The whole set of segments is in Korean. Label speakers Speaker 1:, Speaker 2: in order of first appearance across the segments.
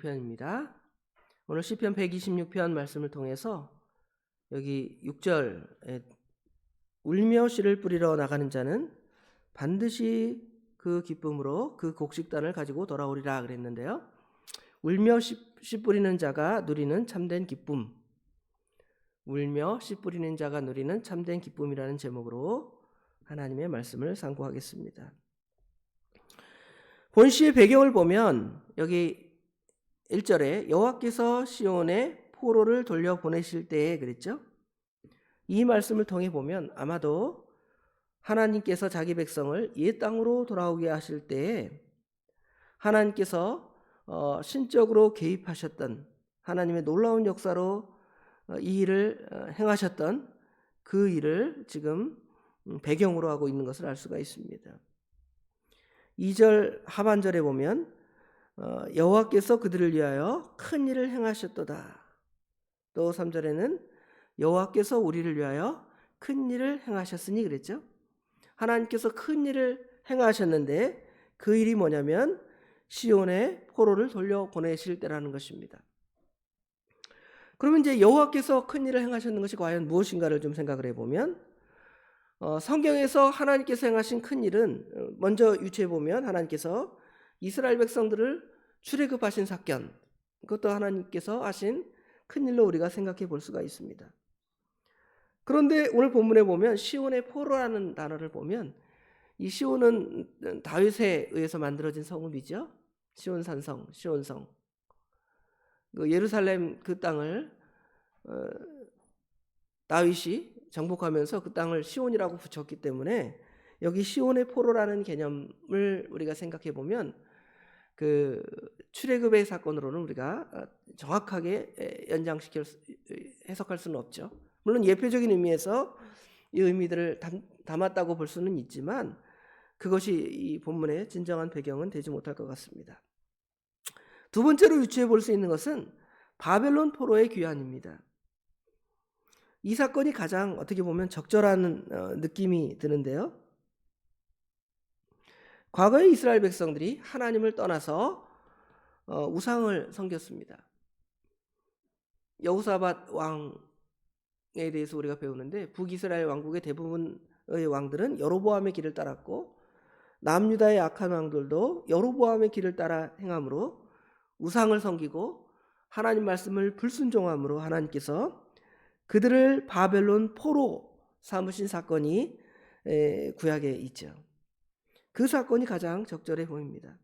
Speaker 1: 126편입니다. 오늘 시편 126편 말씀을 통해서 여기 6절에 울며 씨를 뿌리러 나가는 자는 반드시 그 기쁨으로 그 곡식단을 가지고 돌아오리라 그랬는데요. 울며 씨 뿌리는 자가 누리는 참된 기쁨, 울며 씨 뿌리는 자가 누리는 참된 기쁨이라는 제목으로 하나님의 말씀을 상고하겠습니다. 본시의 배경을 보면 여기 1절에 여호와께서 시온에 포로를 돌려보내실 때에 그랬죠. 이 말씀을 통해 보면 아마도 하나님께서 자기 백성을 옛 땅으로 돌아오게 하실 때에 하나님께서 신적으로 개입하셨던 하나님의 놀라운 역사로 이 일을 행하셨던 그 일을 지금 배경으로 하고 있는 것을 알 수가 있습니다. 2절 하반절에 보면 여호와께서 그들을 위하여 큰 일을 행하셨도다. 또 3절에는 여호와께서 우리를 위하여 큰 일을 행하셨으니 그랬죠. 하나님께서 큰 일을 행하셨는데 그 일이 뭐냐면 시온에 포로를 돌려보내실 때라는 것입니다. 그러면 이제 여호와께서 큰 일을 행하셨는 것이 과연 무엇인가를 좀 생각을 해보면 성경에서 하나님께서 행하신 큰 일은 먼저 유추해 보면 하나님께서 이스라엘 백성들을 출애굽하신 사건, 그것도 하나님께서 하신 큰 일로 우리가 생각해 볼 수가 있습니다. 그런데 오늘 본문에 보면 시온의 포로라는 단어를 보면 이 시온은 다윗에 의해서 만들어진 성읍이죠. 시온산성, 시온성. 그 예루살렘 그 땅을 다윗이 정복하면서 그 땅을 시온이라고 붙였기 때문에 여기 시온의 포로라는 개념을 우리가 생각해 보면 그 출애굽의 사건으로는 우리가 정확하게 해석할 수는 없죠. 물론 예표적인 의미에서 이 의미들을 담았다고 볼 수는 있지만 그것이 이 본문의 진정한 배경은 되지 못할 것 같습니다. 두 번째로 유추해 볼 수 있는 것은 바벨론 포로의 귀환입니다. 이 사건이 가장 어떻게 보면 적절한 느낌이 드는데요. 과거의 이스라엘 백성들이 하나님을 떠나서 우상을 섬겼습니다. 여호사밧 왕에 대해서 우리가 배우는데 북이스라엘 왕국의 대부분의 왕들은 여로보암의 길을 따랐고 남유다의 악한 왕들도 여로보암의 길을 따라 행함으로 우상을 섬기고 하나님 말씀을 불순종함으로 하나님께서 그들을 바벨론 포로 삼으신 사건이 구약에 있죠. 그 사건이 가장 적절해 보입니다.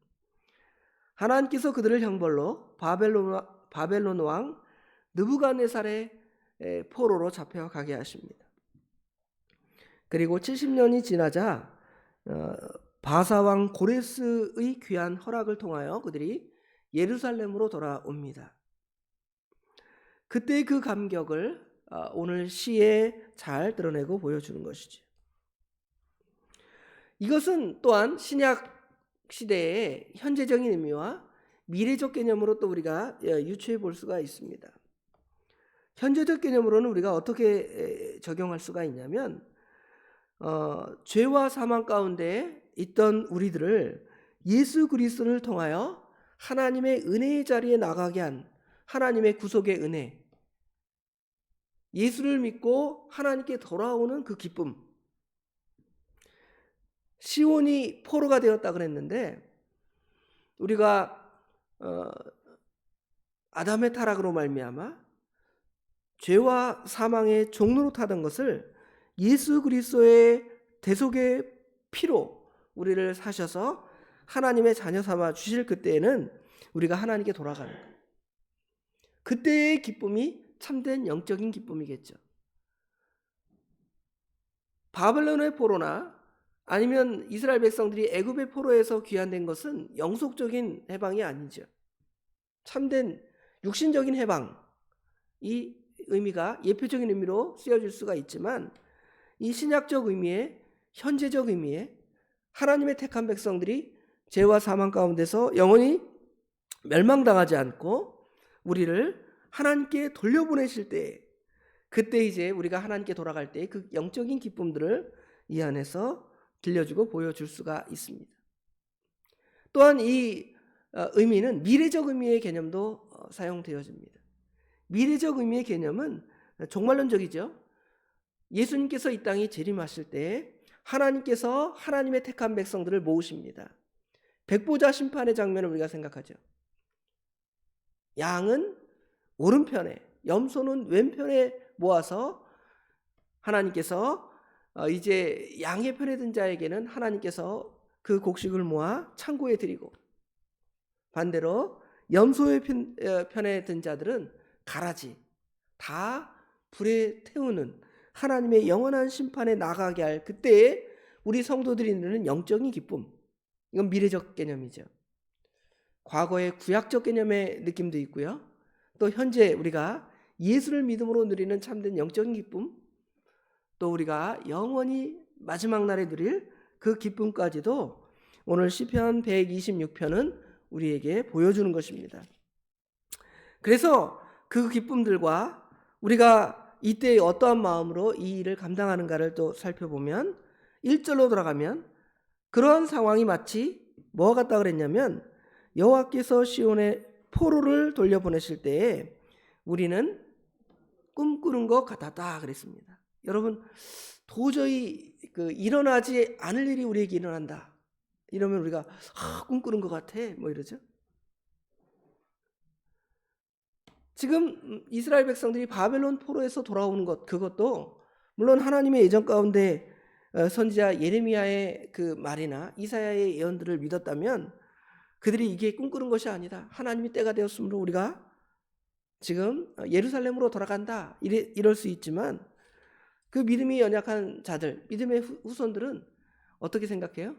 Speaker 1: 하나님께서 그들을 형벌로 바벨론 왕 느부갓네살의 포로로 잡혀가게 하십니다. 그리고 70년이 지나자 바사 왕 고레스의 귀한 허락을 통하여 그들이 예루살렘으로 돌아옵니다. 그때의 그 감격을 오늘 시에 잘 드러내고 보여주는 것이죠. 이것은 또한 신약 시대의 현재적인 의미와 미래적 개념으로 또 우리가 유추해 볼 수가 있습니다. 현재적 개념으로는 우리가 어떻게 적용할 수가 있냐면 죄와 사망 가운데 있던 우리들을 예수 그리스도를 통하여 하나님의 은혜의 자리에 나가게 한 하나님의 구속의 은혜, 예수를 믿고 하나님께 돌아오는 그 기쁨. 시온이 포로가 되었다 그랬는데 우리가 아담의 타락으로 말미암아 죄와 사망의 종로로 타던 것을 예수 그리스도의 대속의 피로 우리를 사셔서 하나님의 자녀 삼아 주실 그때에는 우리가 하나님께 돌아가는 거예요. 그때의 기쁨이 참된 영적인 기쁨이겠죠. 바벨론의 포로나 아니면 이스라엘 백성들이 애굽의 포로에서 귀환된 것은 영속적인 해방이 아니죠. 참된 육신적인 해방, 이 의미가 예표적인 의미로 쓰여질 수가 있지만 이 신약적 의미의 현재적 의미의 하나님의 택한 백성들이 죄와 사망 가운데서 영원히 멸망당하지 않고 우리를 하나님께 돌려보내실 때 그때 이제 우리가 하나님께 돌아갈 때 그 영적인 기쁨들을 이 안에서 들려주고 보여줄 수가 있습니다. 또한 이 의미는 미래적 의미의 개념도 사용되어집니다. 미래적 의미의 개념은 종말론적이죠. 예수님께서 이 땅에 재림하실 때 하나님께서 하나님의 택한 백성들을 모으십니다. 백보자 심판의 장면을 우리가 생각하죠. 양은 오른편에, 염소는 왼편에 모아서 하나님께서 이제 양의 편에 든 자에게는 하나님께서 그 곡식을 모아 창고에 드리고, 반대로 염소의 편에 든 자들은 가라지 다 불에 태우는 하나님의 영원한 심판에 나가게 할 그때에 우리 성도들이 누리는 영적인 기쁨, 이건 미래적 개념이죠. 과거의 구약적 개념의 느낌도 있고요. 또 현재 우리가 예수를 믿음으로 누리는 참된 영적인 기쁨, 또 우리가 영원히 마지막 날에 누릴 그 기쁨까지도 오늘 시편 126편은 우리에게 보여주는 것입니다. 그래서 그 기쁨들과 우리가 이때 어떠한 마음으로 이 일을 감당하는가를 또 살펴보면 1절로 돌아가면 그러한 상황이 마치 뭐와 같다 그랬냐면 여호와께서 시온에 포로를 돌려보내실 때에 우리는 꿈꾸는 것 같았다 그랬습니다. 여러분, 도저히 일어나지 않을 일이 우리에게 일어난다 이러면 우리가 꿈꾸는 것 같아 뭐 이러죠. 지금 이스라엘 백성들이 바벨론 포로에서 돌아오는 것, 그것도 물론 하나님의 예정 가운데 선지자 예레미야의 그 말이나 이사야의 예언들을 믿었다면 그들이 이게 꿈꾸는 것이 아니다, 하나님이 때가 되었으므로 우리가 지금 예루살렘으로 돌아간다 이럴 수 있지만, 그 믿음이 연약한 자들, 믿음의 후손들은 어떻게 생각해요?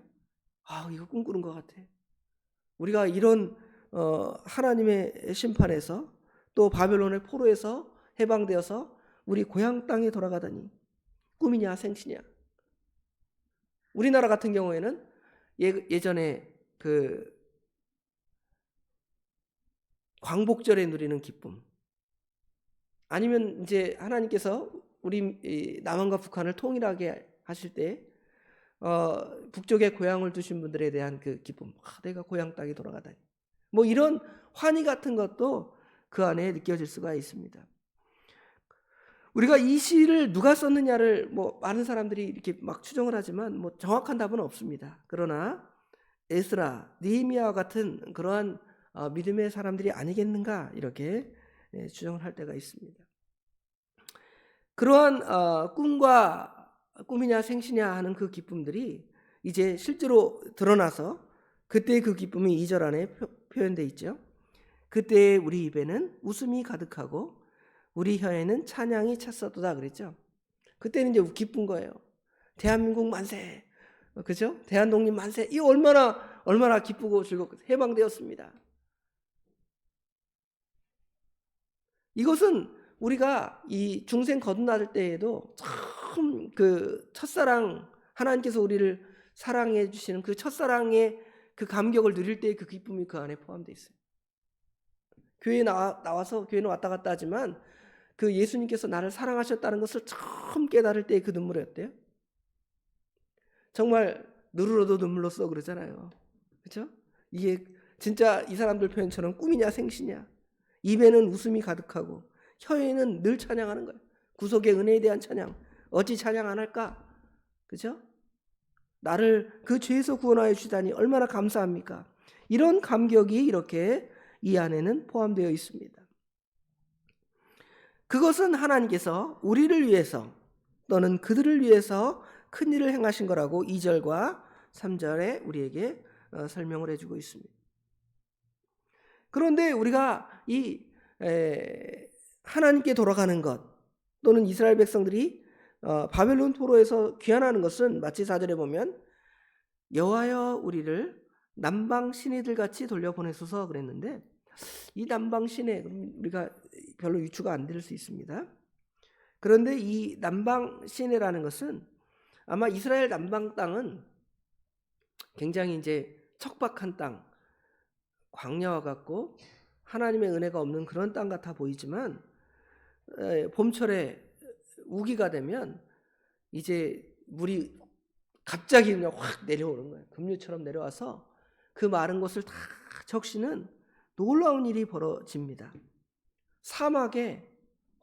Speaker 1: 이거 꿈꾸는 것 같아. 우리가 이런 하나님의 심판에서 또 바벨론의 포로에서 해방되어서 우리 고향 땅에 돌아가다니 꿈이냐 생시냐. 우리나라 같은 경우에는 예전에 그 광복절에 누리는 기쁨, 아니면 이제 하나님께서 우리 남한과 북한을 통일하게 하실 때 북쪽에 고향을 두신 분들에 대한 그 기쁨, 내가 고향 땅에 돌아가다니, 뭐 이런 환희 같은 것도 그 안에 느껴질 수가 있습니다. 우리가 이 시를 누가 썼느냐를 뭐 많은 사람들이 이렇게 막 추정을 하지만 뭐 정확한 답은 없습니다. 그러나 에스라, 느헤미야와 같은 그러한 믿음의 사람들이 아니겠는가 이렇게 추정을 할 때가 있습니다. 그러한 꿈이냐 생시냐 하는 그 기쁨들이 이제 실제로 드러나서 그때의 그 기쁨이 2절 안에 표현되어 있죠. 그때 우리 입에는 웃음이 가득하고 우리 혀에는 찬양이 찼었도다 그랬죠. 그때는 이제 기쁜 거예요. 대한민국 만세, 그죠? 대한독립 만세. 이 얼마나 기쁘고 즐겁고 해방되었습니다. 이것은 우리가 이 중생 거듭날 때에도 참 그 첫사랑, 하나님께서 우리를 사랑해 주시는 그 첫사랑의 그 감격을 누릴 때의 그 기쁨이 그 안에 포함되어 있어요. 교회에 나와서 교회는 왔다 갔다 하지만 그 예수님께서 나를 사랑하셨다는 것을 처음 깨달을 때의 그 눈물이 어때요? 정말 누르러도 눈물로써 그러잖아요. 그렇죠? 이게 진짜 이 사람들 표현처럼 꿈이냐 생시냐. 입에는 웃음이 가득하고 혀에는 늘 찬양하는 거예요. 구속의 은혜에 대한 찬양. 어찌 찬양 안 할까? 그죠? 나를 그 죄에서 구원하여 주다니 얼마나 감사합니까? 이런 감격이 이렇게 이 안에는 포함되어 있습니다. 그것은 하나님께서 우리를 위해서 또는 그들을 위해서 큰 일을 행하신 거라고 2절과 3절에 우리에게 설명을 해주고 있습니다. 그런데 우리가 이 하나님께 돌아가는 것 또는 이스라엘 백성들이 바벨론 포로에서 귀환하는 것은 마치 4절에 보면 여호와여 우리를 남방 시내들 같이 돌려보내소서 그랬는데, 이 남방 시내 우리가 별로 유추가 안 될 수 있습니다. 그런데 이 남방 시내라는 것은 아마 이스라엘 남방 땅은 굉장히 이제 척박한 땅, 광야와 같고 하나님의 은혜가 없는 그런 땅 같아 보이지만 봄철에 우기가 되면 이제 물이 갑자기 그냥 확 내려오는 거예요. 급류처럼 내려와서 그 마른 곳을 다 적시는 놀라운 일이 벌어집니다. 사막에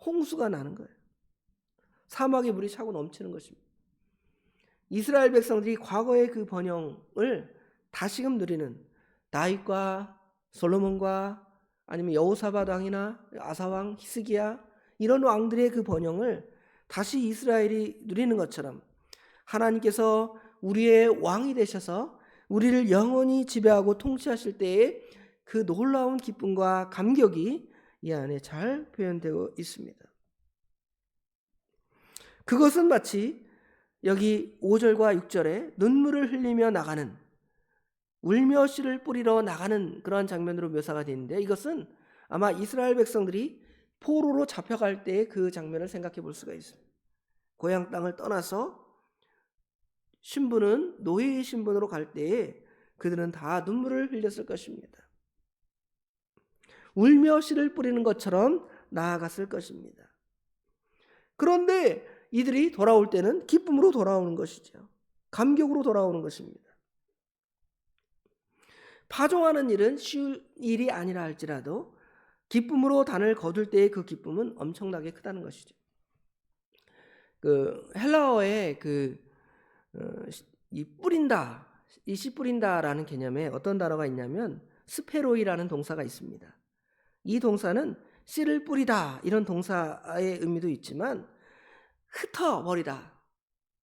Speaker 1: 홍수가 나는 거예요. 사막에 물이 차고 넘치는 것입니다. 이스라엘 백성들이 과거의 그 번영을 다시금 누리는 다윗과 솔로몬과 아니면 여호사밧 왕이나 아사 왕, 히스기야 이런 왕들의 그 번영을 다시 이스라엘이 누리는 것처럼 하나님께서 우리의 왕이 되셔서 우리를 영원히 지배하고 통치하실 때의 그 놀라운 기쁨과 감격이 이 안에 잘 표현되고 있습니다. 그것은 마치 여기 5절과 6절에 눈물을 흘리며 나가는, 울며 씨를 뿌리러 나가는 그러한 장면으로 묘사가 되는데, 이것은 아마 이스라엘 백성들이 포로로 잡혀갈 때의 그 장면을 생각해 볼 수가 있습니다. 고향 땅을 떠나서 신분은 노예의 신분으로 갈 때에 그들은 다 눈물을 흘렸을 것입니다. 울며 씨를 뿌리는 것처럼 나아갔을 것입니다. 그런데 이들이 돌아올 때는 기쁨으로 돌아오는 것이죠. 감격으로 돌아오는 것입니다. 파종하는 일은 쉬운 일이 아니라 할지라도 기쁨으로 단을 거둘 때의 그 기쁨은 엄청나게 크다는 것이죠. 그 헬라어의 이 뿌린다, 이 씨 뿌린다라는 개념에 어떤 단어가 있냐면 스페로이라는 동사가 있습니다. 이 동사는 씨를 뿌리다 이런 동사의 의미도 있지만 흩어버리다,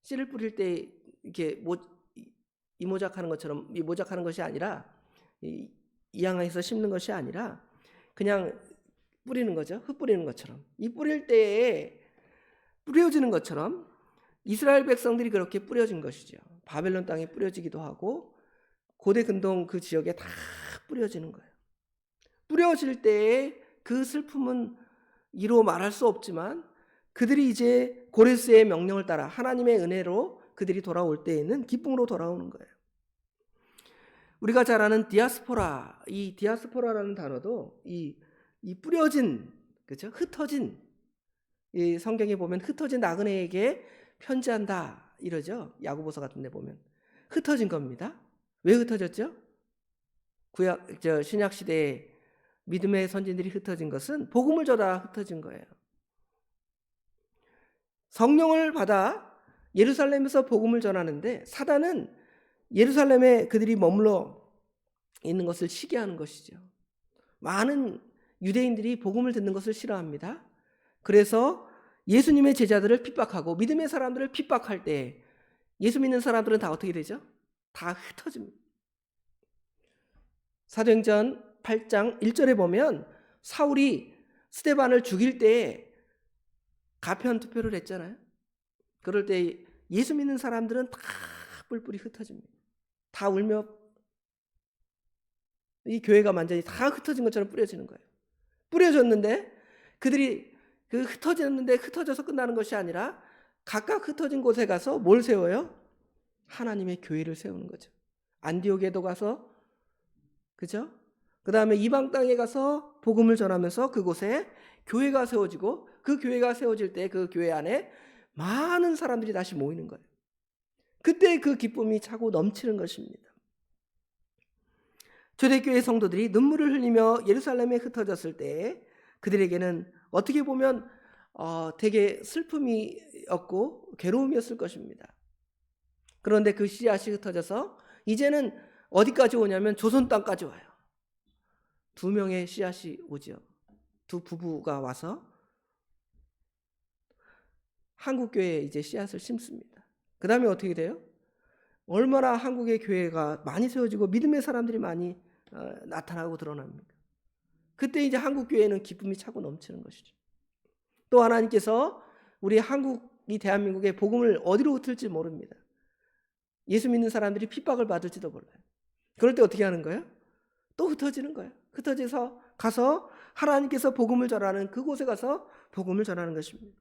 Speaker 1: 씨를 뿌릴 때 이렇게 이모작하는 것처럼 모작하는 것이 아니라 이양해서 심는 것이 아니라 그냥 뿌리는 거죠. 흩뿌리는 것처럼. 이 뿌릴 때에 뿌려지는 것처럼 이스라엘 백성들이 그렇게 뿌려진 것이죠. 바벨론 땅에 뿌려지기도 하고 고대 근동 그 지역에 다 뿌려지는 거예요. 뿌려질 때에 그 슬픔은 이로 말할 수 없지만 그들이 이제 고레스의 명령을 따라 하나님의 은혜로 그들이 돌아올 때에는 기쁨으로 돌아오는 거예요. 우리가 잘 아는 디아스포라, 이 디아스포라라는 단어도 이 뿌려진, 그렇죠? 흩어진, 이 성경에 보면 흩어진 나그네에게 편지한다 이러죠. 야고보서 같은 데 보면 흩어진 겁니다. 왜 흩어졌죠? 신약 시대에 믿음의 선진들이 흩어진 것은 복음을 전하 흩어진 거예요. 성령을 받아 예루살렘에서 복음을 전하는데 사단은 예루살렘에 그들이 머물러 있는 것을 시기하는 것이죠. 많은 유대인들이 복음을 듣는 것을 싫어합니다. 그래서 예수님의 제자들을 핍박하고 믿음의 사람들을 핍박할 때 예수 믿는 사람들은 다 어떻게 되죠? 다 흩어집니다. 사도행전 8장 1절에 보면 사울이 스데반을 죽일 때 가편 투표를 했잖아요. 그럴 때 예수 믿는 사람들은 다 뿔뿔이 흩어집니다. 다 울며 이 교회가 완전히 다 흩어진 것처럼 뿌려지는 거예요. 뿌려졌는데 그들이 그 흩어져서 끝나는 것이 아니라 각각 흩어진 곳에 가서 뭘 세워요? 하나님의 교회를 세우는 거죠. 안디옥에도 가서, 그죠? 그 다음에 이방 땅에 가서 복음을 전하면서 그곳에 교회가 세워지고 그 교회가 세워질 때 그 교회 안에 많은 사람들이 다시 모이는 거예요. 그때 그 기쁨이 차고 넘치는 것입니다. 초대교회 성도들이 눈물을 흘리며 예루살렘에 흩어졌을 때 그들에게는 어떻게 보면 되게 슬픔이었고 괴로움이었을 것입니다. 그런데 그 씨앗이 흩어져서 이제는 어디까지 오냐면 조선 땅까지 와요. 2명의 씨앗이 오죠. 2 부부가 와서 한국 교회에 이제 씨앗을 심습니다. 그 다음에 어떻게 돼요? 얼마나 한국의 교회가 많이 세워지고 믿음의 사람들이 많이 나타나고 드러납니까? 그때 이제 한국 교회는 기쁨이 차고 넘치는 것이죠. 또 하나님께서 우리 한국이 대한민국의 복음을 어디로 흩을지 모릅니다. 예수 믿는 사람들이 핍박을 받을지도 몰라요. 그럴 때 어떻게 하는 거예요? 또 흩어지는 거예요. 흩어져서 가서 하나님께서 복음을 전하는 그곳에 가서 복음을 전하는 것입니다.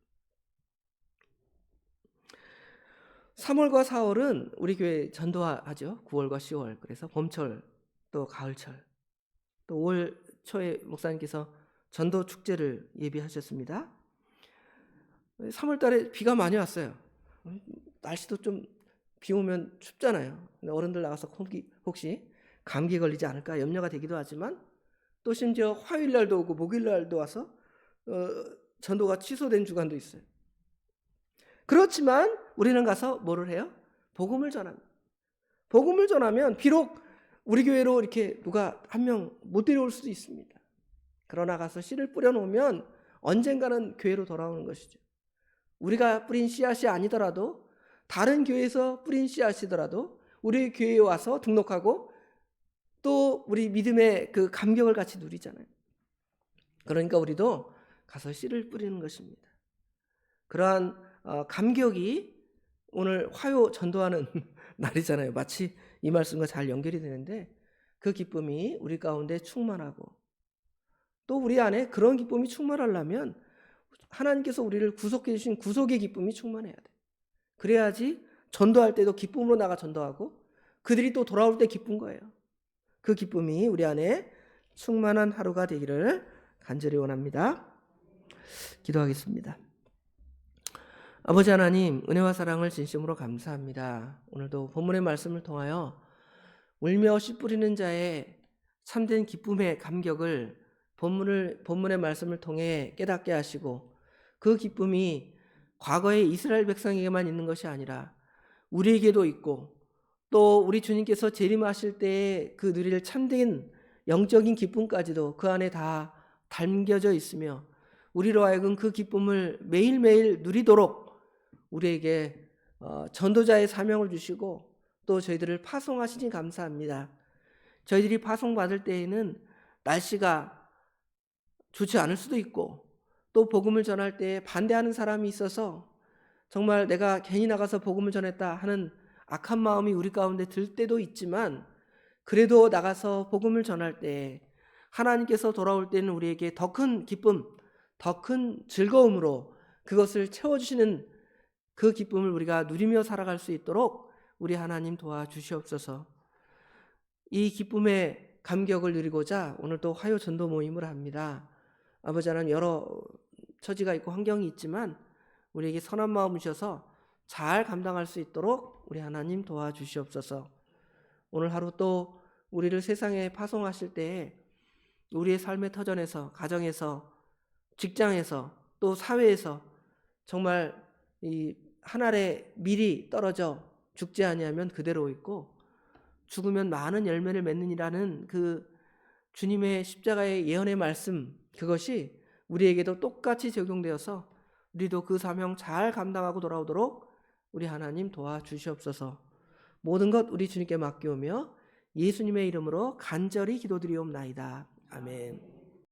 Speaker 1: 3월과 4월은 우리 교회 전도하죠. 9월과 10월. 그래서 봄철 또 가을철 또 5월 초에 목사님께서 전도 축제를 예비하셨습니다. 3월 달에 비가 많이 왔어요. 날씨도 좀 비 오면 춥잖아요. 어른들 나가서 혹시 감기 걸리지 않을까 염려가 되기도 하지만 또 심지어 화요일 날도 오고 목요일 날도 와서 전도가 취소된 주간도 있어요. 그렇지만 우리는 가서 뭐를 해요? 복음을 전합니다. 복음을 전하면 비록 우리 교회로 이렇게 누가 한 명 못 데려올 수도 있습니다. 그러나 가서 씨를 뿌려놓으면 언젠가는 교회로 돌아오는 것이죠. 우리가 뿌린 씨앗이 아니더라도 다른 교회에서 뿌린 씨앗이더라도 우리 교회에 와서 등록하고 또 우리 믿음의 그 감격을 같이 누리잖아요. 그러니까 우리도 가서 씨를 뿌리는 것입니다. 그러한 감격이 오늘 화요 전도하는 날이잖아요. 마치 이 말씀과 잘 연결이 되는데 그 기쁨이 우리 가운데 충만하고 또 우리 안에 그런 기쁨이 충만하려면 하나님께서 우리를 구속해 주신 구속의 기쁨이 충만해야 돼. 그래야지 전도할 때도 기쁨으로 나가 전도하고 그들이 또 돌아올 때 기쁜 거예요. 그 기쁨이 우리 안에 충만한 하루가 되기를 간절히 원합니다. 기도하겠습니다. 아버지 하나님, 은혜와 사랑을 진심으로 감사합니다. 오늘도 본문의 말씀을 통하여 울며 씨 뿌리는 자의 참된 기쁨의 감격을 본문의 말씀을 통해 깨닫게 하시고 그 기쁨이 과거의 이스라엘 백성에게만 있는 것이 아니라 우리에게도 있고 또 우리 주님께서 재림하실 때의 그 누릴 참된 영적인 기쁨까지도 그 안에 다 담겨져 있으며 우리로 하여금 그 기쁨을 매일매일 누리도록 우리에게 전도자의 사명을 주시고 또 저희들을 파송하시니 감사합니다. 저희들이 파송받을 때에는 날씨가 좋지 않을 수도 있고 또 복음을 전할 때 반대하는 사람이 있어서 정말 내가 괜히 나가서 복음을 전했다 하는 악한 마음이 우리 가운데 들 때도 있지만 그래도 나가서 복음을 전할 때 하나님께서 돌아올 때는 우리에게 더 큰 기쁨, 더 큰 즐거움으로 그것을 채워주시는 그 기쁨을 우리가 누리며 살아갈 수 있도록 우리 하나님 도와주시옵소서. 이 기쁨의 감격을 누리고자 오늘도 화요 전도 모임을 합니다. 아버지 하나님, 여러 처지가 있고 환경이 있지만 우리에게 선한 마음 주셔서 잘 감당할 수 있도록 우리 하나님 도와주시옵소서. 오늘 하루 또 우리를 세상에 파송하실 때에 우리의 삶의 터전에서, 가정에서, 직장에서, 또 사회에서 정말 이 한 알의 밀이 떨어져 죽지 아니하면 그대로 있고 죽으면 많은 열매를 맺느니라는 그 주님의 십자가의 예언의 말씀, 그것이 우리에게도 똑같이 적용되어서 우리도 그 사명 잘 감당하고 돌아오도록 우리 하나님 도와주시옵소서. 모든 것 우리 주님께 맡기오며 예수님의 이름으로 간절히 기도드리옵나이다. 아멘.